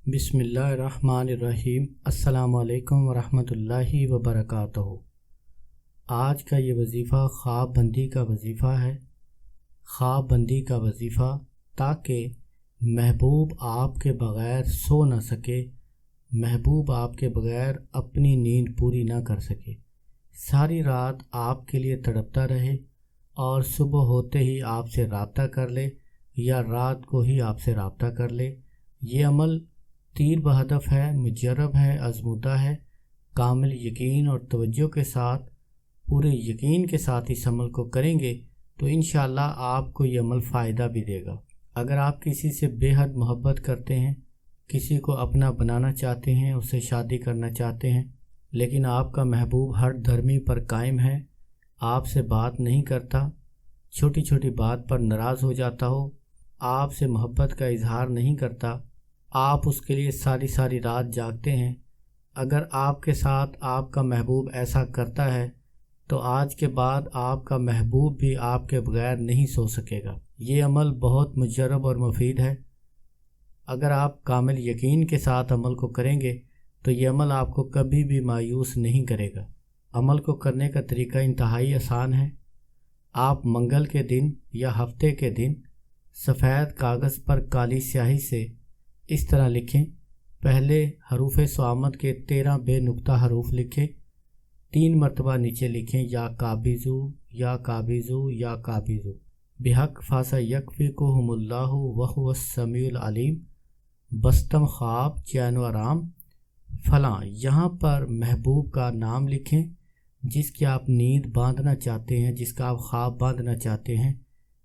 بسم اللہ الرحمن الرحیم۔ السلام علیکم ورحمۃ اللہ وبرکاتہ۔ آج کا یہ وظیفہ خواب بندی کا وظیفہ ہے۔ خواب بندی کا وظیفہ تاکہ محبوب آپ کے بغیر سو نہ سکے، محبوب آپ کے بغیر اپنی نیند پوری نہ کر سکے، ساری رات آپ کے لیے تڑپتا رہے اور صبح ہوتے ہی آپ سے رابطہ کر لے یا رات کو ہی آپ سے رابطہ کر لے۔ یہ عمل تیر بہدف ہے، مجرب ہے، آزمودہ ہے۔ کامل یقین اور توجہ کے ساتھ، پورے یقین کے ساتھ اس عمل کو کریں گے تو انشاءاللہ آپ کو یہ عمل فائدہ بھی دے گا۔ اگر آپ کسی سے بے حد محبت کرتے ہیں، کسی کو اپنا بنانا چاہتے ہیں، اس سے شادی کرنا چاہتے ہیں، لیکن آپ کا محبوب ہر دھرمی پر قائم ہے، آپ سے بات نہیں کرتا، چھوٹی چھوٹی بات پر ناراض ہو جاتا ہو، آپ سے محبت کا اظہار نہیں کرتا، آپ اس کے لیے ساری رات جاگتے ہیں، اگر آپ کے ساتھ آپ کا محبوب ایسا کرتا ہے تو آج کے بعد آپ کا محبوب بھی آپ کے بغیر نہیں سو سکے گا۔ یہ عمل بہت مجرب اور مفید ہے۔ اگر آپ کامل یقین کے ساتھ عمل کو کریں گے تو یہ عمل آپ کو کبھی بھی مایوس نہیں کرے گا۔ عمل کو کرنے کا طریقہ انتہائی آسان ہے۔ آپ منگل کے دن یا ہفتے کے دن سفید کاغذ پر کالی سیاہی سے اس طرح لکھیں۔ پہلے حروف صامت کے 13 بے نقطہ حروف لکھیں، 3 مرتبہ نیچے لکھیں، یا قابضو یا قابضو یا قابضو بحق فسیکفیکہم اللہ وہو السمیع العلیم، بستم خواب چین و آرام فلاں۔ یہاں پر محبوب کا نام لکھیں جس کی آپ نیند باندھنا چاہتے ہیں، جس کا آپ خواب باندھنا چاہتے ہیں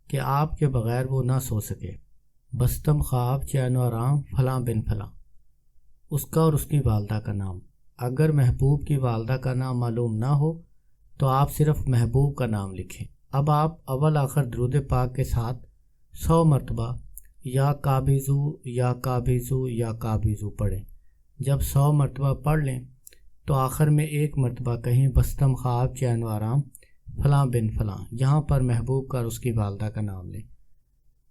کہ آپ کے بغیر وہ نہ سو سکے۔ بستم خواب چین و آرام فلاں بن فلاں، اس کا اور اس کی والدہ کا نام۔ اگر محبوب کی والدہ کا نام معلوم نہ ہو تو آپ صرف محبوب کا نام لکھیں۔ اب آپ اول آخر درود پاک کے ساتھ 100 مرتبہ یا قابضو یا قابضو یا قابضو پڑھیں۔ جب 100 مرتبہ پڑھ لیں تو آخر میں 1 مرتبہ کہیں بستم خواب چین و آرام فلاں بن فلاں، یہاں پر محبوب کا اور اس کی والدہ کا نام لیں۔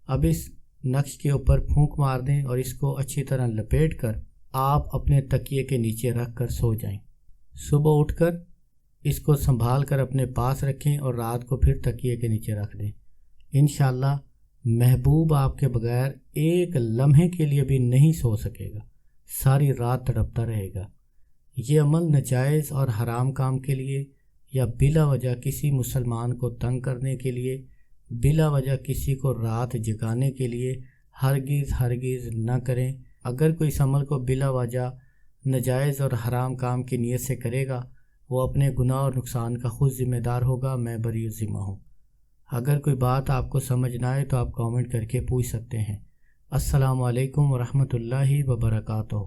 اب اس نقش کے اوپر پھونک مار دیں اور اس کو اچھی طرح لپیٹ کر آپ اپنے تکیے کے نیچے رکھ کر سو جائیں۔ صبح اٹھ کر اس کو سنبھال کر اپنے پاس رکھیں اور رات کو پھر تکیے کے نیچے رکھ دیں۔ انشاءاللہ محبوب آپ کے بغیر ایک لمحے کے لیے بھی نہیں سو سکے گا، ساری رات تڑپتا رہے گا۔ یہ عمل ناجائز اور حرام کام کے لیے یا بلا وجہ کسی مسلمان کو تنگ کرنے کے لیے، بلا وجہ کسی کو رات جگانے کے لیے ہرگز نہ کریں۔ اگر کوئی اس عمل کو بلا وجہ ناجائز اور حرام کام کی نیت سے کرے گا، وہ اپنے گناہ اور نقصان کا خود ذمہ دار ہوگا، میں بری ذمہ ہوں۔ اگر کوئی بات آپ کو سمجھ نہ آئے تو آپ کامنٹ کر کے پوچھ سکتے ہیں۔ السلام علیکم ورحمۃ اللہ وبرکاتہ۔